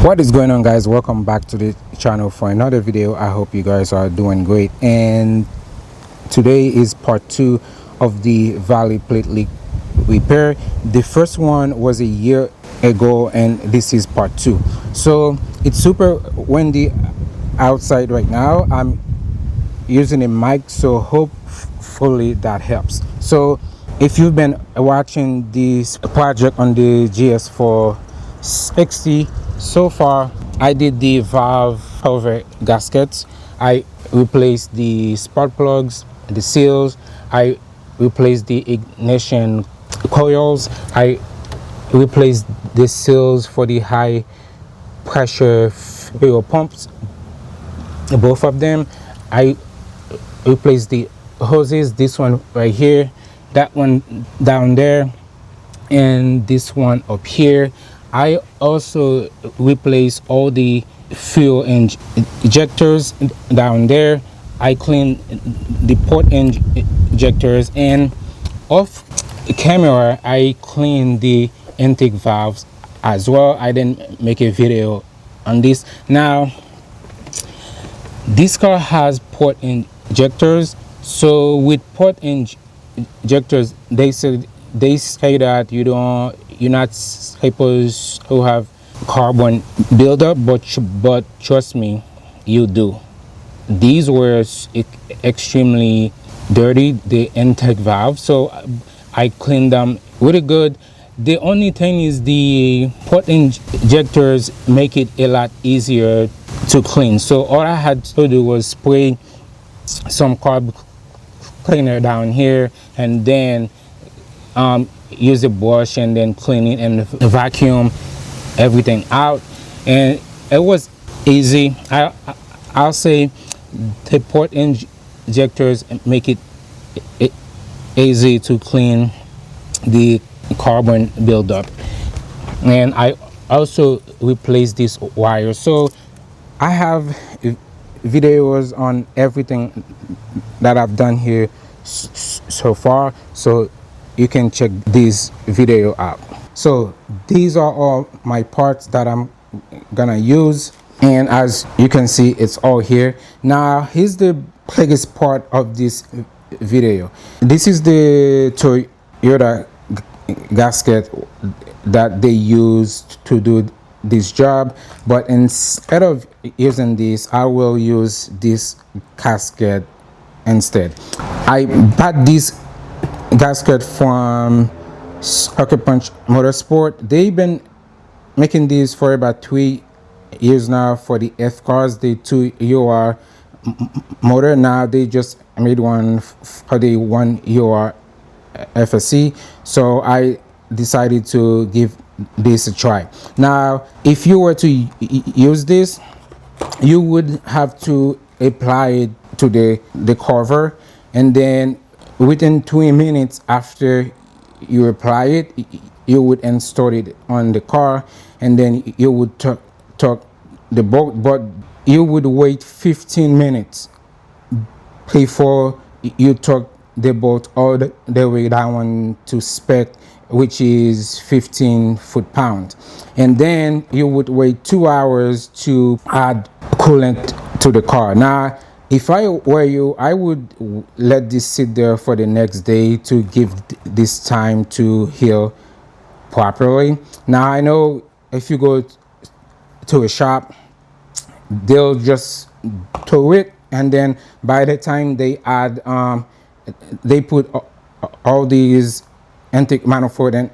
What is going on, guys? Welcome back to the channel for another video. I hope you guys are doing great, and today is part 2 of the valley plate leak repair. The first one was a year ago, and this is part 2. So it's super windy outside right now. I'm using a mic, so hopefully that helps. So if you've been watching this project on the GS460, so far I did the valve cover gaskets, I replaced the spark plugs, the seals, I replaced the ignition coils, I replaced the seals for the high pressure fuel pumps, both of them. I replaced the hoses, this one right here, that one down there, and this one up here. I also replaced all the fuel injectors down there. I cleaned the port injectors, and off camera I cleaned the intake valves as well. I didn't make a video on this. Now this car has port injectors, so with port injectors they say that you're not supposed to have carbon buildup, but trust me, you do. These were extremely dirty, the intake valve, so I cleaned them really good. The only thing is the port injectors make it a lot easier to clean, so all I had to do was spray some carb cleaner down here, and then use a brush and then clean it and vacuum everything out, and it was easy. I'll say the port injectors make it easy to clean the carbon buildup. And I also replaced this wire, so I have videos on everything that I've done here so far, so you can check this video out. So these are all my parts that I'm gonna use, and as you can see, it's all here. Now here's the biggest part of this video. This is the Toyota gasket that they used to do this job, but instead of using this, I will use this gasket instead. I bought this gasket from Sucker Punch Motorsport. They've been making these for about 3 years now for the F cars, the 2UR motor. Now they just made one for the 1UR FSC, so I decided to give this a try. Now if you were to use this, you would have to apply it to the cover, and then within 20 minutes after you apply it, you would install it on the car, and then you would torque the bolt, but you would wait 15 minutes before you torque the bolt all the way down to spec, which is 15 foot-pounds, and then you would wait 2 hours to add coolant to the car. Now if I were you, I would let this sit there for the next day to give this time to heal properly. Now I know if you go to a shop, they'll just tow it, and then by the time they add they put all these intake manifold and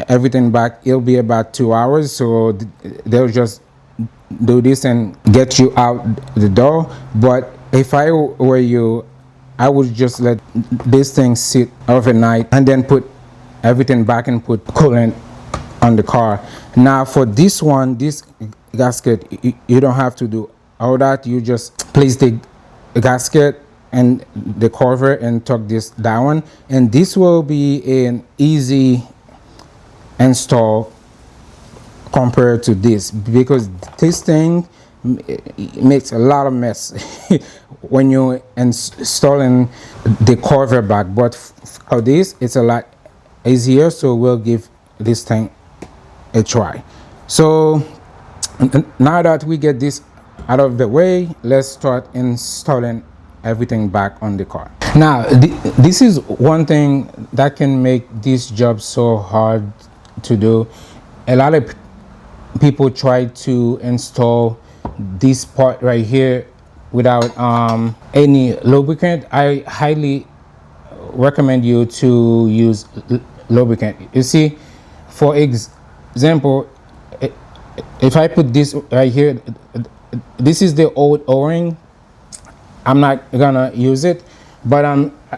everything back, it'll be about 2 hours, so they'll just do this and get you out the door. But if I were you, I would just let this thing sit overnight and then put everything back and put coolant on the car. Now for this one, this gasket, you don't have to do all that. You just place the gasket and the cover and tuck this down, and this will be an easy install compared to this, because this thing makes a lot of mess when you're installing the cover back. But for this, it's a lot easier, so we'll give this thing a try. So Now that we get this out of the way, let's start installing everything back on the car. Now this is one thing that can make this job so hard to do. A lot of people try to install this part right here without any lubricant. I highly recommend you to use lubricant. You see, for example, if I put this right here, this is the old O-ring. I'm not gonna use it, but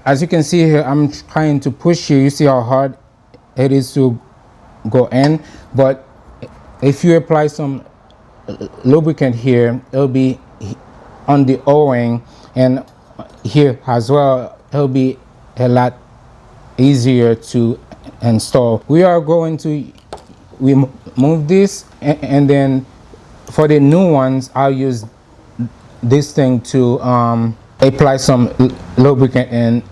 as you can see here, I'm trying to push here. You see how hard it is to go in, but if you apply some lubricant here, it'll be on the O-ring, and here as well, it'll be a lot easier to install. We are going to remove this, and then for the new ones, I'll use this thing to apply some lubricant and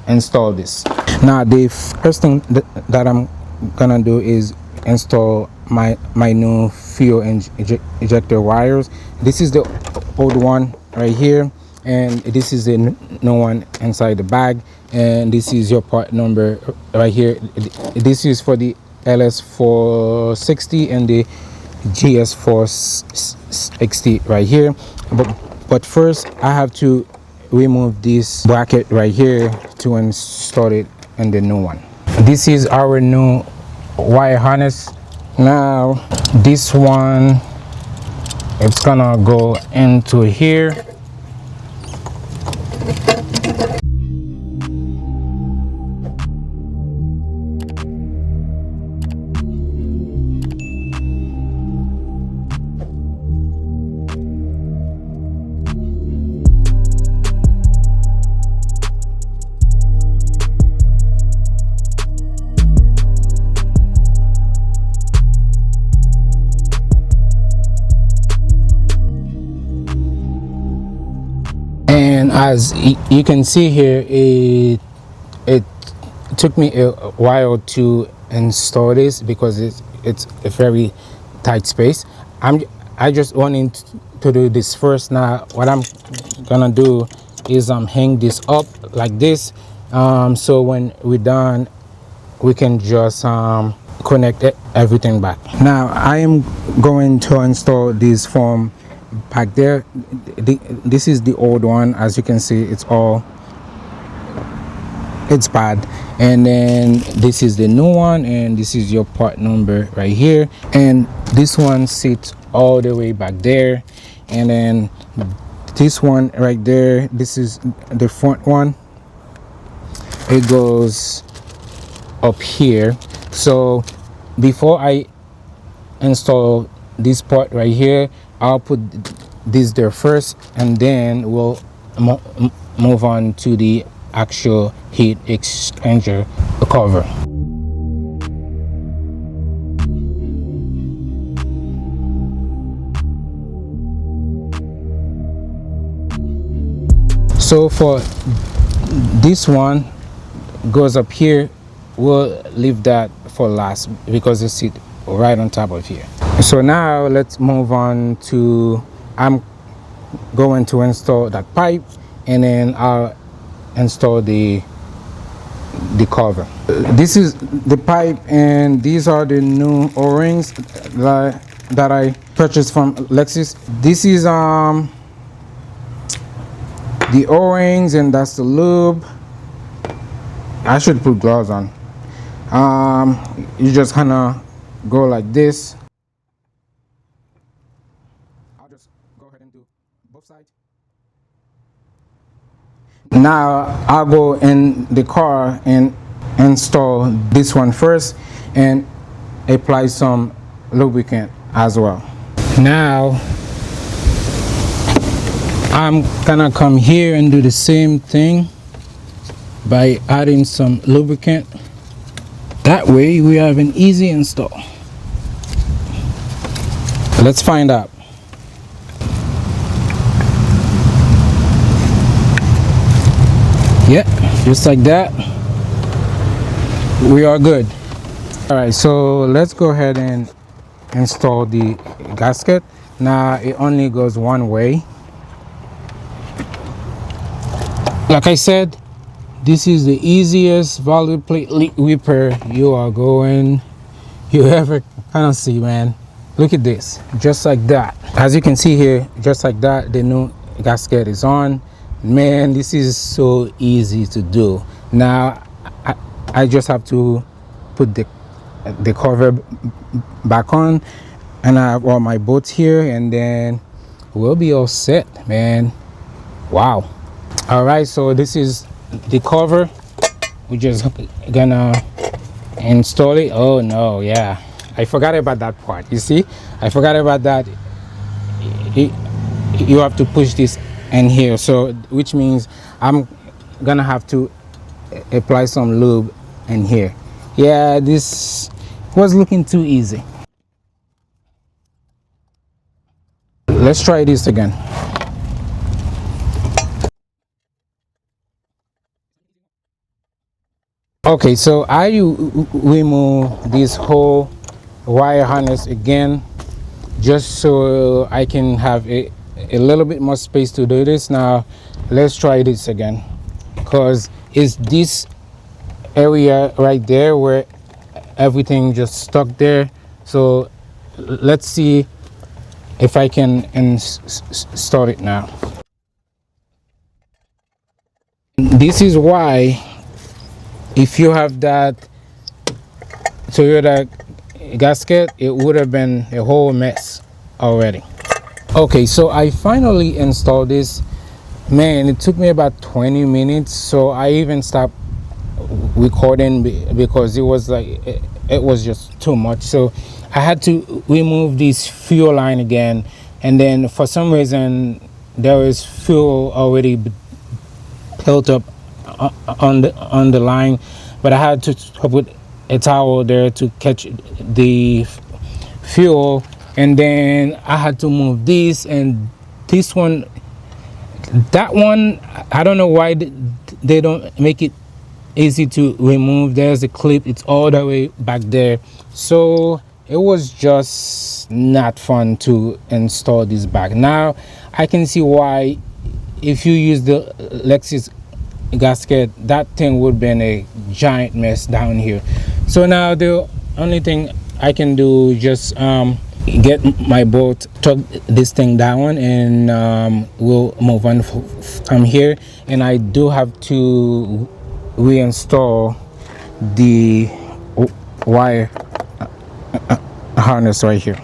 install this. Now the first thing that I'm gonna do is install my new fuel injector wires. This is the old one right here, and this is the new one inside the bag, and this is your part number right here. This is for the LS460 and the GS460 right here, but first I have to remove this bracket right here to install it in the new one. This is our new wire harness. Now this one, it's gonna go into here. And as you can see here, it took me a while to install this because it's a very tight space. I just wanted to do this first. Now what I'm gonna do is hang this up like this, so when we're done we can just connect everything back. Now I am going to install this foam back there. This is the old one. As you can see, it's bad, and then this is the new one, and this is your part number right here, and this one sits all the way back there, and then this one right there, this is the front one. It goes up here. So before I install this part right here, I'll put this there first, and then we'll move on to the actual heat exchanger cover. So for this one goes up here, we'll leave that for last because it sits right on top of here. So now let's move on to, I'm going to install that pipe, and then I'll install the cover. This is the pipe, and these are the new O-rings that I purchased from Lexus. This is the O-rings, and that's the lube. I should put gloves on. You just kind of go like this. I'll just go ahead and do both sides. Now I'll go in the car and install this one first and apply some lubricant as well. Now I'm gonna come here and do the same thing by adding some lubricant. That way we have an easy install. Let's find out. Yeah, just like that, we are good. All right, so let's go ahead and install the gasket. Now it only goes one way. Like I said, this is the easiest valve plate repair you ever gonna see, man. Look at this, just like that. As you can see here, just like that, the new gasket is on. Man, this is so easy to do. Now I just have to put the cover back on, and I have all my bolts here, and then we'll be all set, man. Wow. All right, so this is the cover. We're just gonna install it. Oh no, yeah, I forgot about that part. You see, I forgot about that. You have to push this in here, so which means I'm gonna have to apply some lube in here. Yeah, this was looking too easy. Let's try this again. Okay, so I remove this whole wire harness again, just so I can have a little bit more space to do this. Now let's try this again, because it's this area right there where everything just stuck there. So let's see if I can start it now. This is why, if you have that Toyota gasket, it would have been a whole mess already. Okay, so I finally installed this. Man, it took me about 20 minutes, so I even stopped recording because it was like it was just too much. So I had to remove this fuel line again, and then for some reason there is fuel already built up on the line, but I had to put a towel there to catch the fuel, and then I had to move this and this one. That one, I don't know why they don't make it easy to remove. There's a clip, it's all the way back there, so it was just not fun to install this back. Now I can see why, if you use the Lexus gasket, that thing would have been a giant mess down here. So now the only thing I can do is just get my bolt, tuck this thing down, and we'll move on from here. And I do have to reinstall the wire harness right here.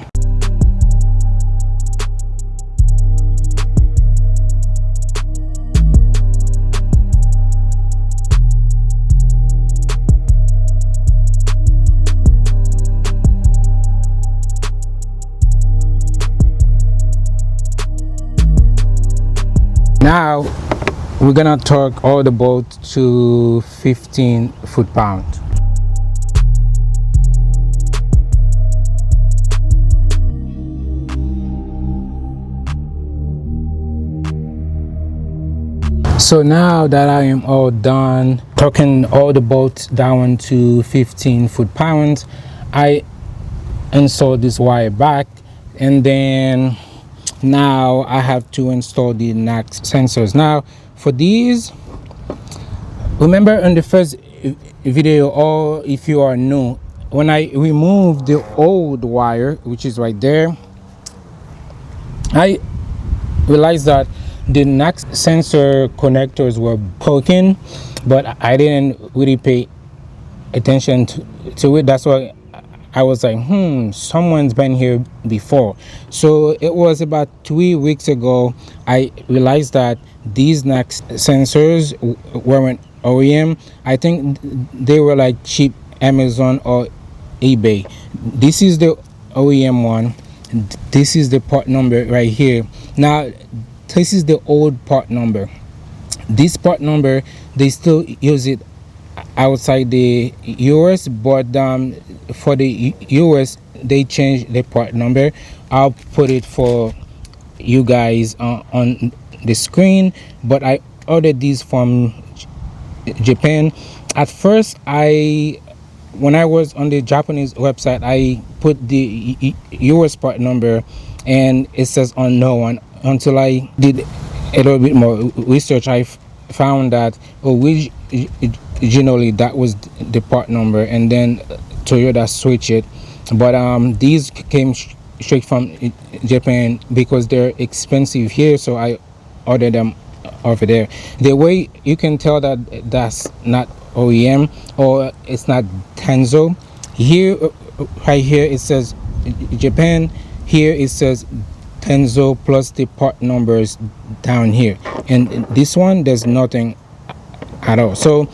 Now we're gonna torque all the bolts to 15 foot-pound. So now that I am all done torquing all the bolts down to 15 foot-pounds, I install this wire back, and then now I have to install the NACS sensors. Now for these, remember in the first video, or if you are new, when I removed the old wire, which is right there, I realized that the NACS sensor connectors were broken, but I didn't really pay attention to it. That's why I was like, someone's been here before. So it was about 3 weeks ago I realized that these NACS sensors weren't OEM. I think they were like cheap Amazon or eBay. This is the OEM one. This is the part number right here. Now this is the old part number. This part number, they still use it outside the US, but for the US they changed the part number. I'll put it for you guys on the screen, but I ordered these from Japan. At first I when I was on the Japanese website, I put the US part number and it says unknown. Until I did a little bit more research, I found that originally that was the part number, and then Toyota switched it. But these came straight from Japan because they're expensive here, so I ordered them over there. The way you can tell that that's not OEM or it's not Tenzo, here right here it says Japan, here it says Tenzo plus the part numbers down here, and this one there's nothing at all. So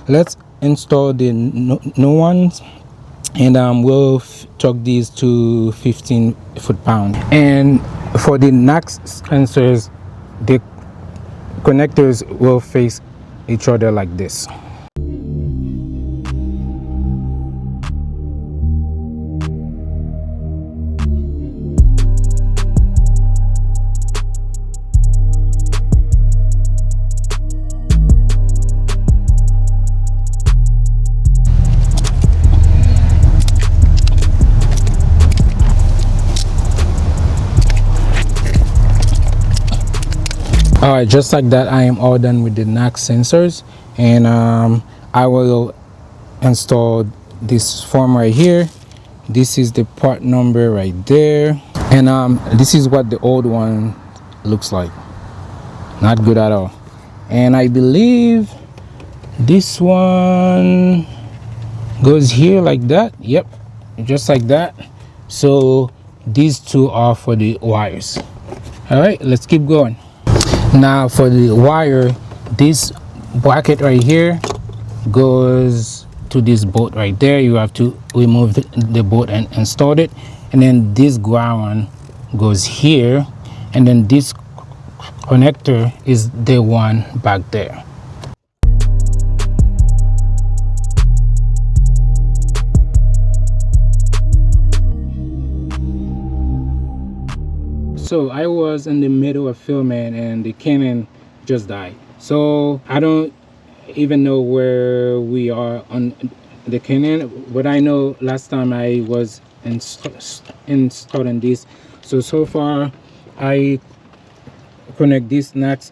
let's install the new ones, and we'll chuck these to 15 foot-pound. And for the NACS sensors, the connectors will face each other like this. All right, just like that, I am all done with the NACS sensors, and I will install this form right here. This is the part number right there, and this is what the old one looks like. Not good at all. And I believe this one goes here like that. Yep, just like that. So these two are for the wires. All right, let's keep going. Now for the wire, this bracket right here goes to this bolt right there. You have to remove the bolt and install it, and then this ground goes here, and then this connector is the one back there. So I was in the middle of filming and the Canon just died, so I don't even know where we are on the Canon, but I know last time I was installing this. So far I connect this NACS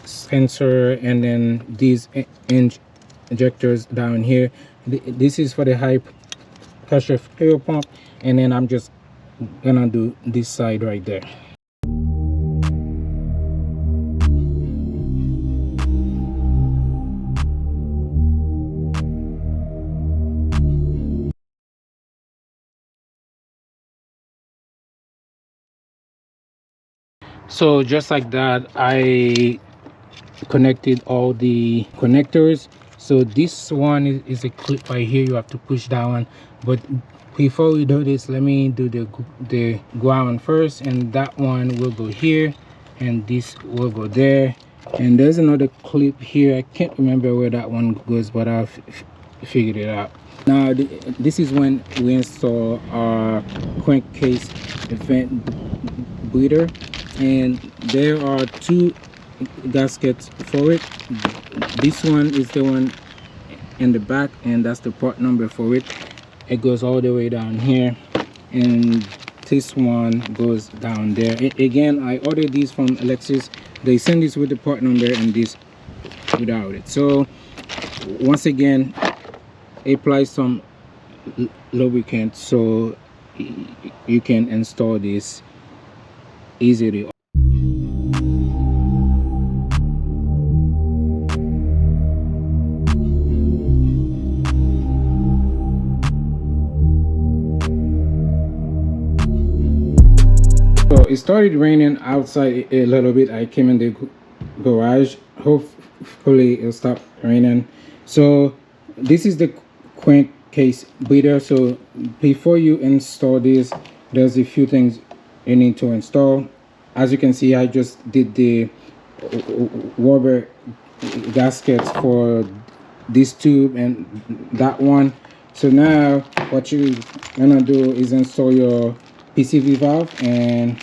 sensor and then these injectors down here. This is for the high pressure fuel pump, and then I'm just gonna do this side right there. So just like that, I connected all the connectors. So this one is a clip right here. You have to push down, but before we do this, let me do the ground first, and that one will go here and this will go there, and there's another clip here. I can't remember where that one goes, but I've figured it out. Now this is when we install our crankcase vent breather, and there are two gaskets for it. This one is the one in the back, and that's the part number for it. It goes all the way down here, and this one goes down there. Again, I ordered these from Lexus. They send this with the part number and this without it. So once again, apply some lubricant so you can install this easily. So it started raining outside a little bit. I came in the garage. Hopefully it'll stop raining. So this is the crankcase breather. So before you install this, there's a few things you need to install. As you can see, I just did the rubber gaskets for this tube and that one. So now what you're gonna do is install your PCV valve, and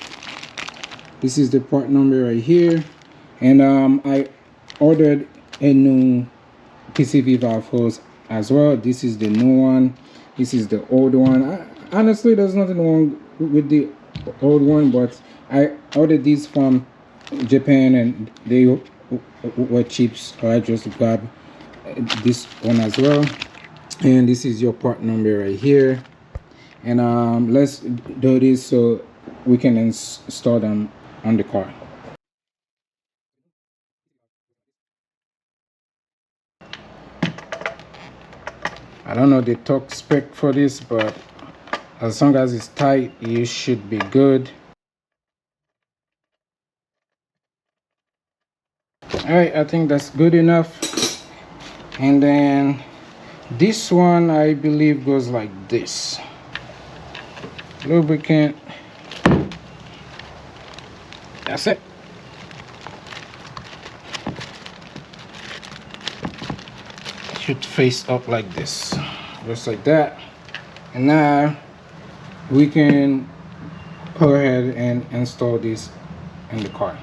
this is the part number right here. And I ordered a new PCV valve hose as well. This is the new one, this is the old one. Honestly, there's nothing wrong with the old one, but I ordered these from Japan and they were cheap, so I just grabbed this one as well. And this is your part number right here. And let's do this so we can install them on the car. I don't know the torque spec for this, but as long as it's tight, you should be good. All right, I think that's good enough. And then this one, I believe, goes like this. Lubricant. That's it. Should face up like this, just like that. And now we can go ahead and install this in the car.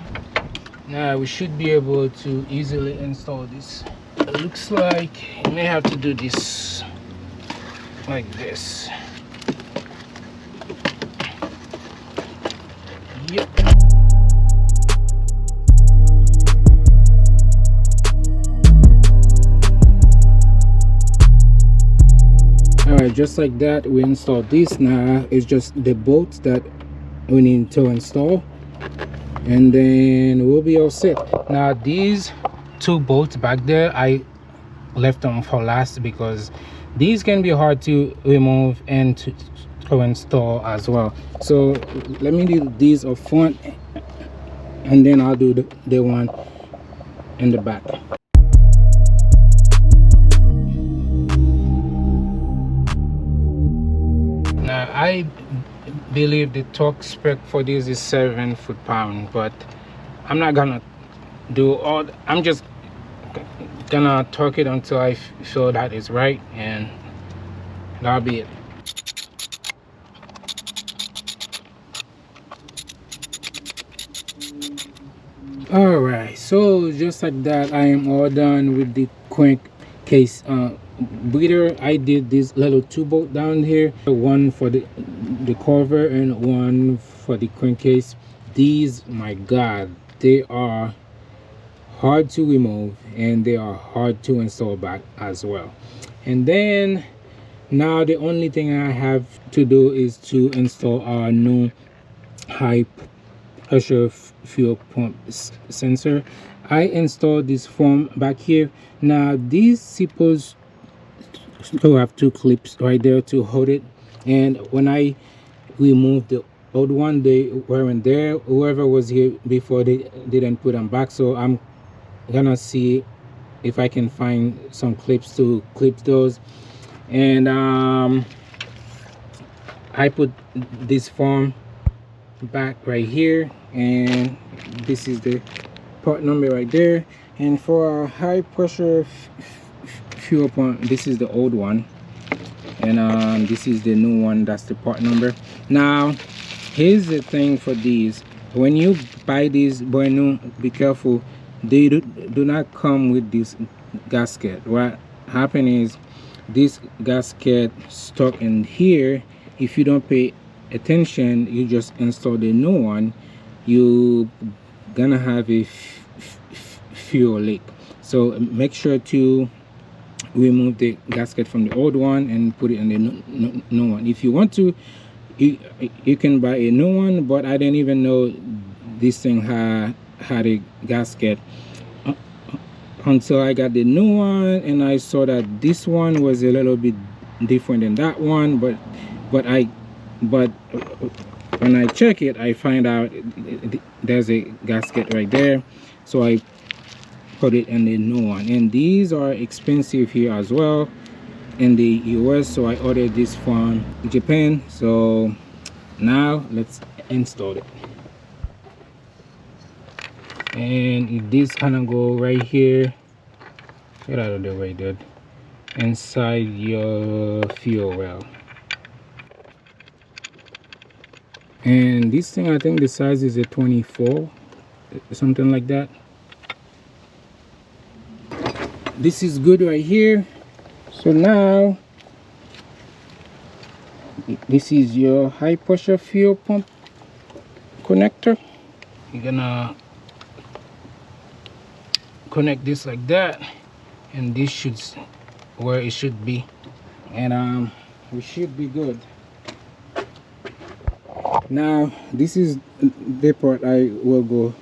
Now we should be able to easily install this. It looks like you may have to do this like this. Yep. Alright, just like that, we installed this. Now it's just the bolts that we need to install, and then we'll be all set. Now these two bolts back there, I left them for last because these can be hard to remove and to install as well. So let me do these up front, and then I'll do the one in the back. Now I believe the torque spec for this is 7 foot-pound, but I'm not gonna do all. I'm just gonna torque it until I feel that is right, and that'll be it. All right, so just like that, I am all done with the crankcase breather. I did this little two bolt down here, one for the cover and one for the crankcase. These, my god, they are hard to remove and they are hard to install back as well. And then now the only thing I have to do is to install our new high pressure fuel pump sensor. I installed this foam back here. Now these supposed to have two clips right there to hold it, and when I removed the old one, they weren't there. Whoever was here before, they didn't put them back, so I'm gonna see if I can find some clips to clip those. And I put this foam back right here, and this is the part number right there. And for our high pressure fuel pump, this is the old one, and this is the new one. That's the part number. Now here's the thing for these: when you buy these brand new, be careful, they do not come with this gasket. What happened is this gasket stuck in here. If you don't pay attention, you just install the new one, you gonna have a fuel leak. So make sure to remove the gasket from the old one and put it in the new one. If you want to, you can buy a new one, but I didn't even know this thing had a gasket until I got the new one, and I saw that this one was a little bit different than that one, but when I check it, I find out there's a gasket right there, so I put it in the new one. And these are expensive here as well in the US, so I ordered this from Japan. So now let's install it. And this kind of go right here, get out of the way, dude, inside your fuel well. And this thing, I think the size is a 24, something like that. This is good right here. So now this is your high pressure fuel pump connector. You're gonna connect this like that, and this should where it should be, and we should be good. Now this is the part I will go.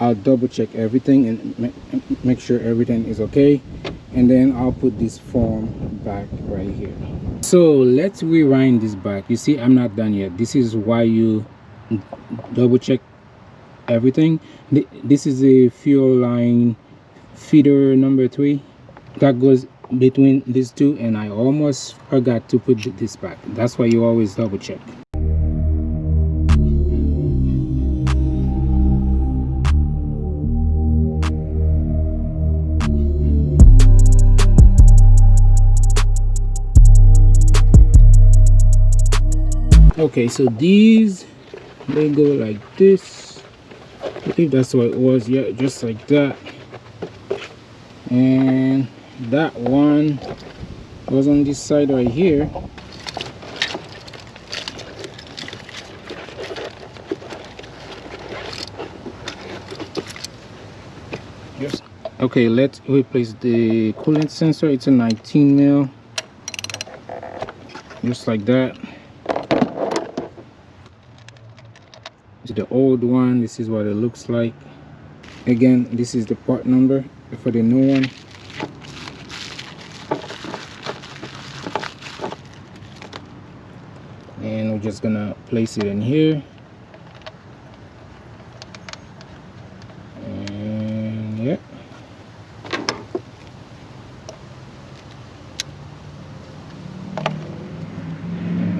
I'll double check everything and make sure everything is okay, and then I'll put this form back right here. So let's rewind this back. You see, I'm not done yet. This is why you double check everything. This is a fuel line feeder number 3 that goes between these two, and I almost forgot to put this back. That's why you always double check. Okay, so these, they go like this. I think that's what it was. Yeah, just like that. And that one was on this side right here. Yes. Okay, let's replace the coolant sensor. It's a 19 mil, just like that. The old one, this is what it looks like. Again, this is the part number for the new one. And we're just gonna place it in here. And yeah.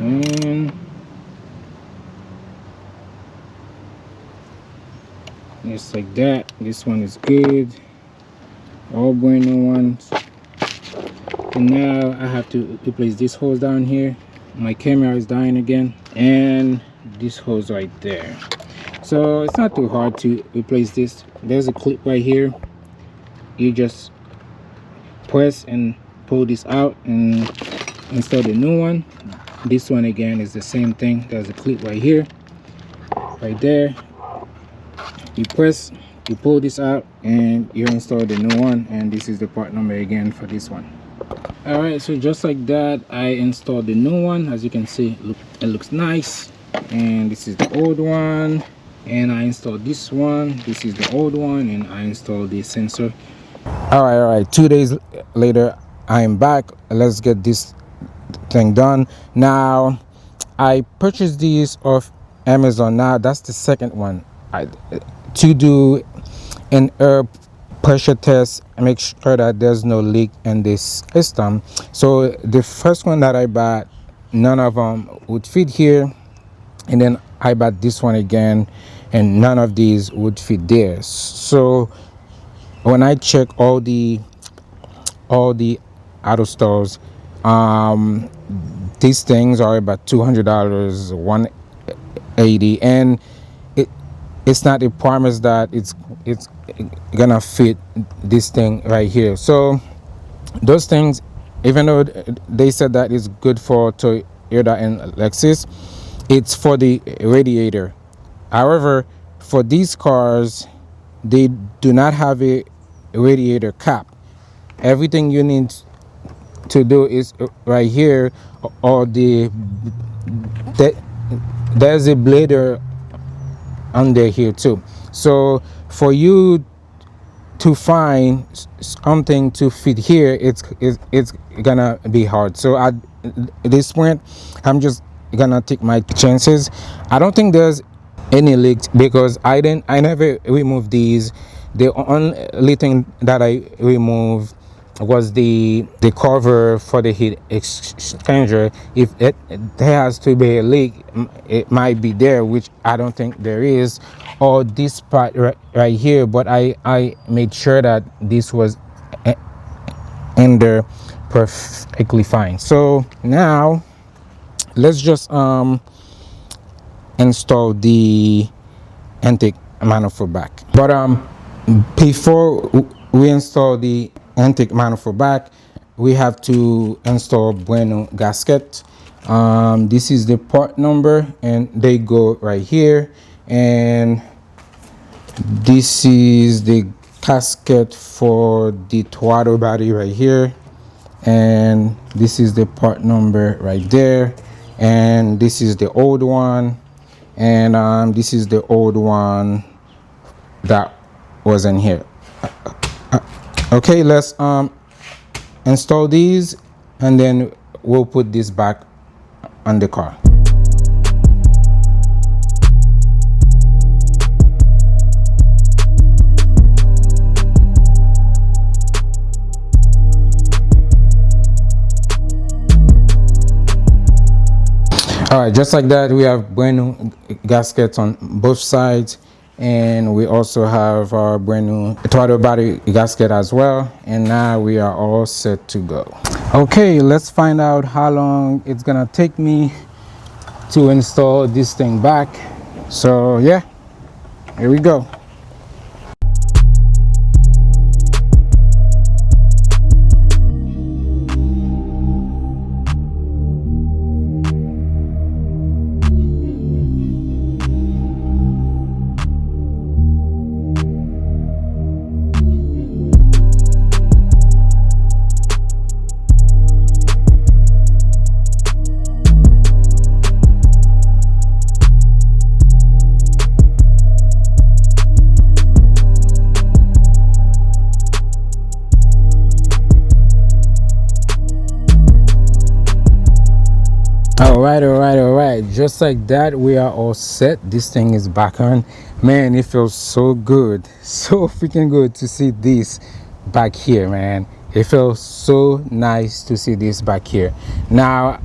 And just like that. This one is good. All bueno ones. And now I have to replace this hose down here. My camera is dying again, and this hose right there. So it's not too hard to replace this. There's a clip right here. You just press and pull this out and install the new one. This one again is the same thing. There's a clip right here, right there. You press, you pull this out, and you install the new one. And this is the part number again for this one. All right, so just like that, I installed the new one. As you can see, it looks nice. And this is the old one, and I installed this one. This is the old one, and I installed the sensor. All right, 2 days later, I'm back. Let's get this thing done. Now I purchased these off Amazon. Now that's the second one to do an air pressure test and make sure that there's no leak in this system. So the first one that I bought, none of them would fit here, and then I bought this one again, and none of these would fit there. So when I check all the auto stores, these things are about $200, $180, and it's not a promise that it's gonna fit this thing right here. So those things, even though they said that it's good for Toyota and Lexus, it's for the radiator. However, for these cars, they do not have a radiator cap. Everything you need to do is right here, or there's a blader under here too. So for you to find something to fit here, it's gonna be hard. So at this point, I'm just gonna take my chances. I don't think there's any leaks because I never removed these. The only thing that I removed was the cover for the heat exchanger. If there has to be a leak, it might be there, which I don't think there is, or this part right here, but I made sure that this was in there perfectly fine. So now let's just install the intake manifold back. But before we install the intake manifold back, we have to install brand new gasket. This is the part number, and they go right here, and this is the gasket for the throttle body right here, and this is the part number right there, and this is the old one, and this is the old one that was in here. Okay, let's install these, and then we'll put this back on the car. All right, just like that, we have brand new gaskets on both sides, and we also have our brand new throttle body gasket as well. And now we are all set to go. Okay, let's find out how long it's gonna take me to install this thing back. So yeah, here we go. All right, just like that, we are all set. This thing is back on. Man, it feels so good, so freaking good to see this back here, man. It feels so nice to see this back here. Now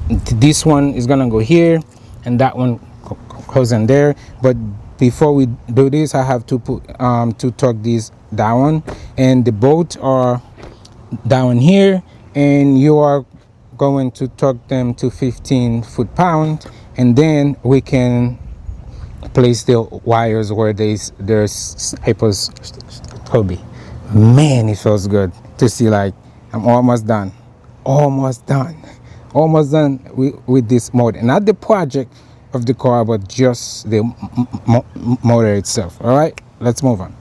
this one is gonna go here, and that one goes in there. But before we do this, I have to put to tuck these down, and the bolts are down here, and you are going to torque them to 15 foot-pound, and then we can place the wires where there's supposed to be. Man, it feels good to see, like, I'm almost done with this motor. Not the project of the car, but just the motor itself. All right, let's move on.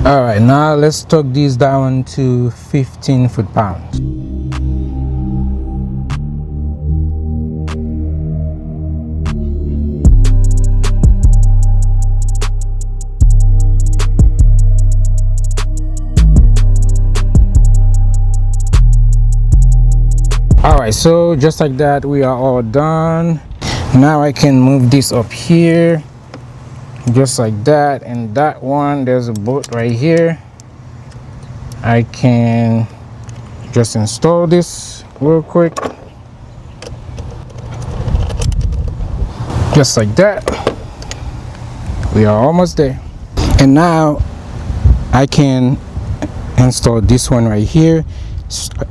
All right, now let's tuck these down to 15 foot-pounds. All right, so just like that, we are all done. Now I can move this up here, just like that. And that one, there's a bolt right here. I can just install this real quick, just like that. We are almost there. And now I can install this one right here,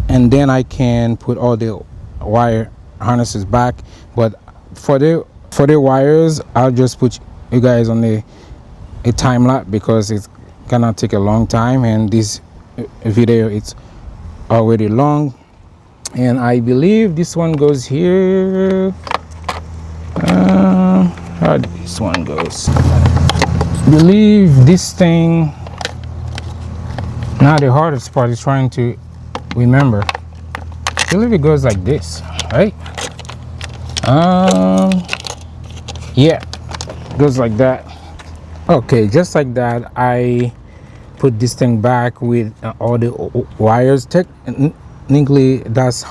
and then I can put all the wire harnesses back. But for the wires, I'll just put you guys on a time lapse, because it's gonna take a long time, and this video it's already long. And I believe this one goes here. How this one goes? I believe this thing. Now the hardest part is trying to remember. I believe it goes like this, right? Yeah, it goes like that. Okay, just like that, I put this thing back with all the wires. Technically, that's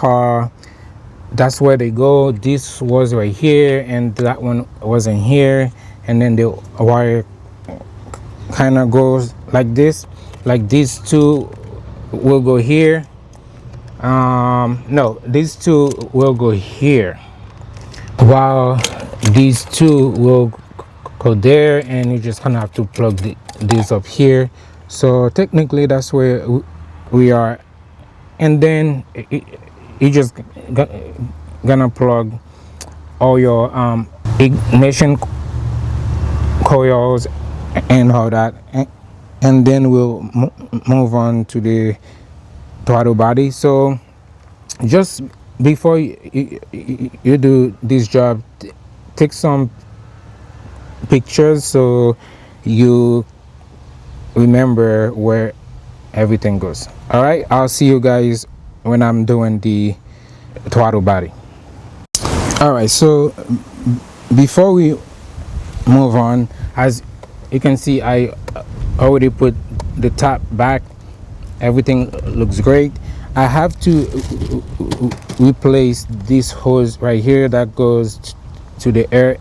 where they go. This was right here, and that one was in here, and then the wire kind of goes like this. Like these two will go here. No, these two will go here, while these two will go there, and you just gonna have to plug this up here. So technically that's where we are, and then you just gonna plug all your ignition coils and all that, and then we'll move on to the throttle body. So just before you do this job, take some pictures so you remember where everything goes. All right, I'll see you guys when I'm doing the throttle body. All right, so before we move on, as you can see, I already put the top back. Everything looks great. I have to replace this hose right here that goes to the air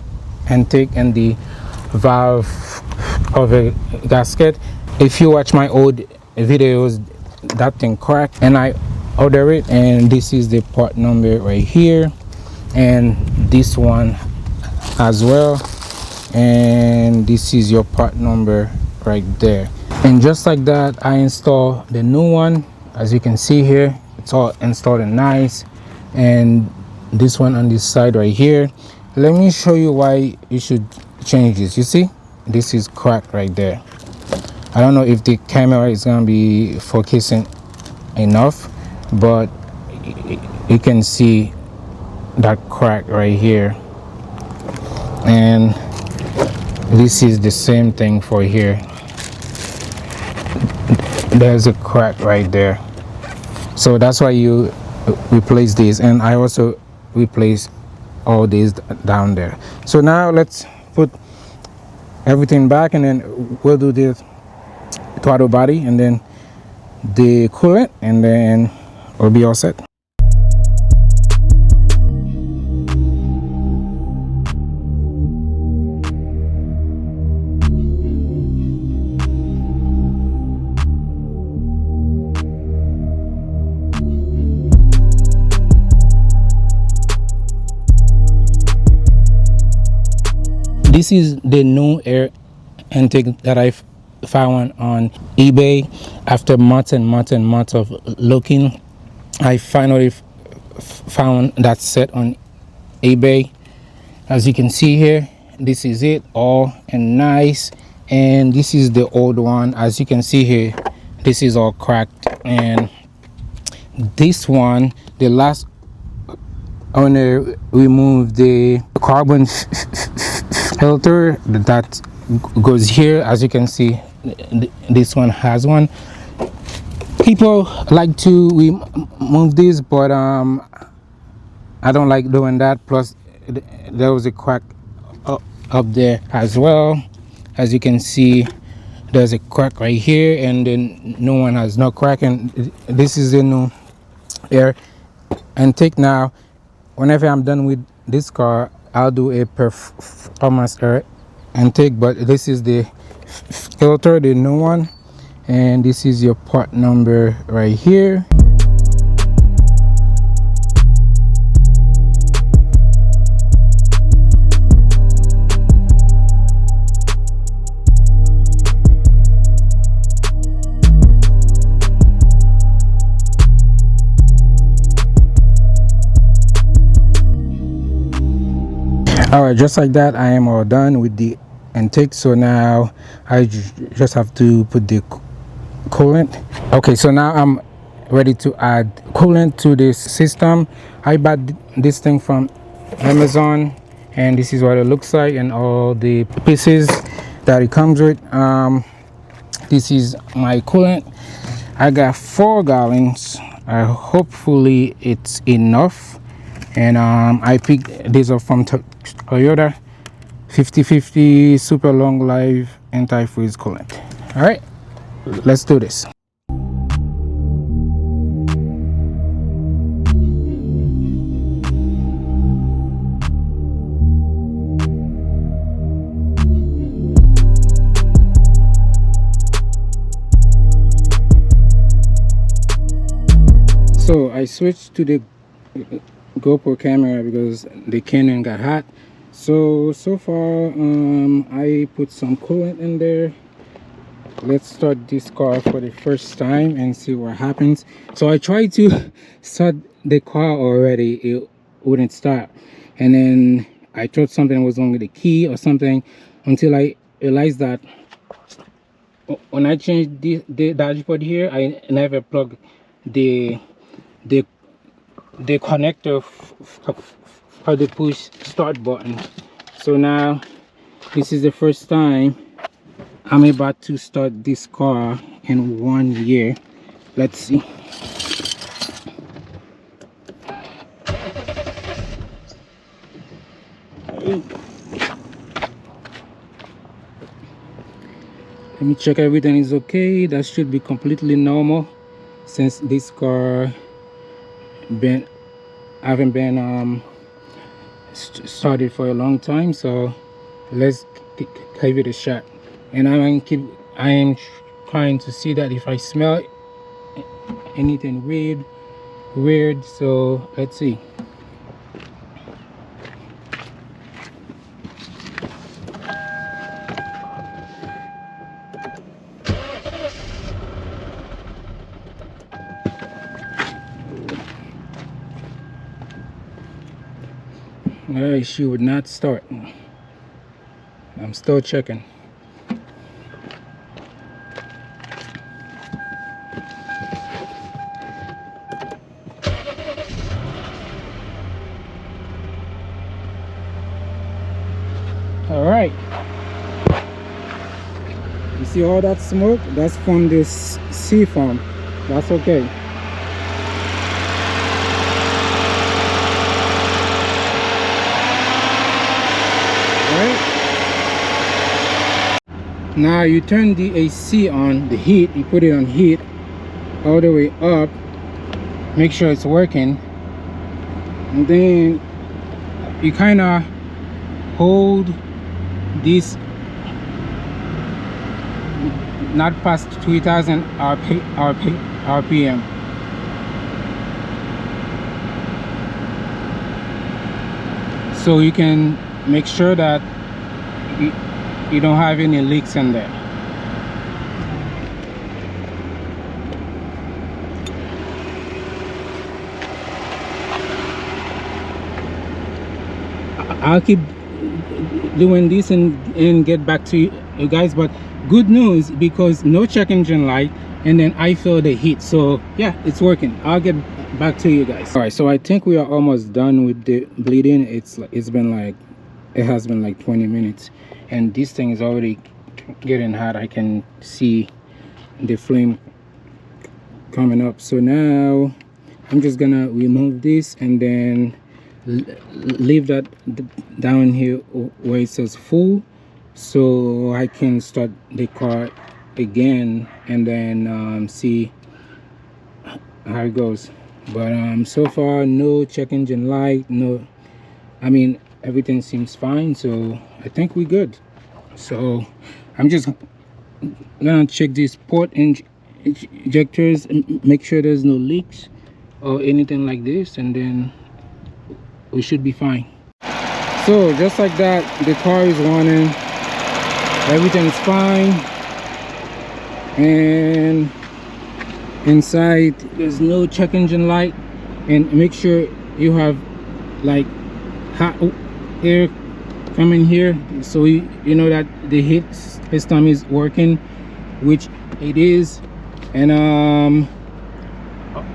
intake and the valve of a gasket. If you watch my old videos, that thing cracked and I ordered it, and this is the part number right here, and this one as well, and this is your part number right there. And just like that, I installed the new one. As you can see here, it's all installed and nice. And this one on this side right here, let me show you why you should change this. You see, this is cracked right there. I don't know if the camera is gonna be focusing enough, but you can see that crack right here, and this is the same thing for here. There's a crack right there, so that's why you replace these, and I also replace all these down there. So now let's put everything back, and then we'll do the throttle body and then the coolant, and then we'll be all set. This is the new air intake that I found on eBay. After months and months and months of looking, I finally found that set on eBay. As you can see here, this is it, all and nice. And this is the old one. As you can see here, this is all cracked. And this one, the last owner removed the carbon filter that goes here. As you can see, this one has one. People like to remove this, but I don't like doing that. Plus there was a crack up there as well. As you can see, there's a crack right here, and then no one has no crack. And this is the new air intake. Now whenever I'm done with this car, I'll do a performance air intake, but this is the filter, the new one, and this is your part number right here. All right, just like that, I am all done with the intake. So now I just have to put the coolant. Okay, so now I'm ready to add coolant to this system. I bought this thing from Amazon, and this is what it looks like, and all the pieces that it comes with. This is my coolant. I got 4 gallons. Hopefully it's enough. And I picked this up from Toyota, 50/50 super long life anti-freeze coolant. All right, let's do this. So I switched to the GoPro camera because the Canon got hot. So far I put some coolant in there. Let's start this car for the first time and see what happens. So I tried to start the car already, it wouldn't start, and then I thought something was wrong with the key or something, until I realized that when I changed the dashboard here, I never plugged the the connector for the push start button. So now this is the first time I'm about to start this car in 1 year. Let's see. Let me check everything is okay. That should be completely normal since this car haven't been started for a long time. So let's give it a shot. And I am trying to see that if I smell anything weird. So let's see. Alright, she would not start. I'm still checking. Alright, you see all that smoke? That's from this sea foam. That's okay. Alright, now you turn the AC on, the heat, you put it on heat all the way up, make sure it's working, and then you kind of hold this not past 3000 RPM. So you can make sure that you don't have any leaks in there. I'll keep doing this and get back to you guys, but good news, because no check engine light, and then I feel the heat. So yeah, it's working. I'll get back to you guys. All right, so I think we are almost done with the bleeding. It has been like 20 minutes, and this thing is already getting hot. I can see the flame coming up. So now I'm just gonna remove this and then leave that down here where it says full, so I can start the car again and then see how it goes. But so far no check engine light, no, I mean everything seems fine, so I think we're good. So I'm just gonna check these port injectors and make sure there's no leaks or anything like this, and then we should be fine. So just like that, the car is running, everything's fine, and inside there's no check engine light. And make sure you have like hot air coming here, so you know that the heat system is working, which it is. And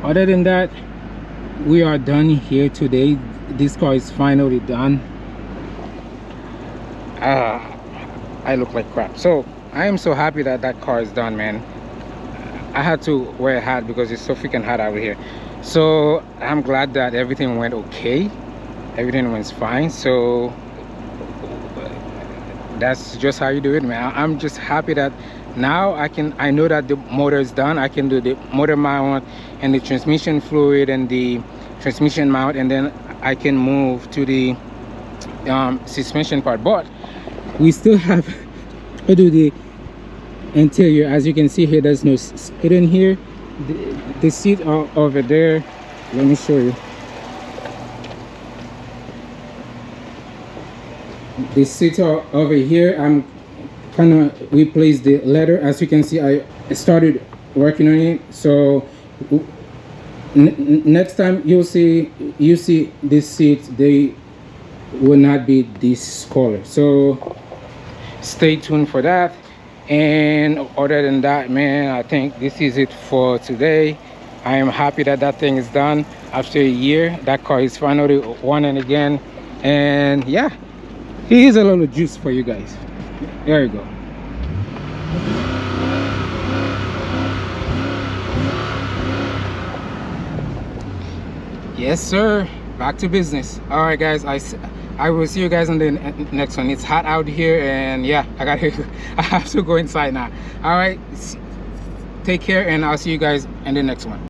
other than that, we are done here today. This car is finally done. I look like crap, so I am so happy that that car is done, man. I had to wear a hat because it's so freaking hot out here. So I'm glad that everything went okay, everything went fine. So that's just how you do it, man. I'm just happy that now I know that the motor is done. I can do the motor mount and the transmission fluid and the transmission mount, and then I can move to the suspension part. But we still have to do the interior. As you can see here, there's no seat in here. The seat are over there. Let me show you. the seat over here. I'm kind of replace the leather. As you can see, I started working on it. So next time you see this seat, they will not be this color. So stay tuned for that. And other than that, man, I think this is it for today. I am happy that that thing is done after a year. That car is finally running again. And yeah, here's a little juice for you guys. There you go. Yes sir, back to business. All right guys, I will see you guys on the next one. It's hot out here, and yeah, I have to go inside now. All right, take care, and I'll see you guys in the next one.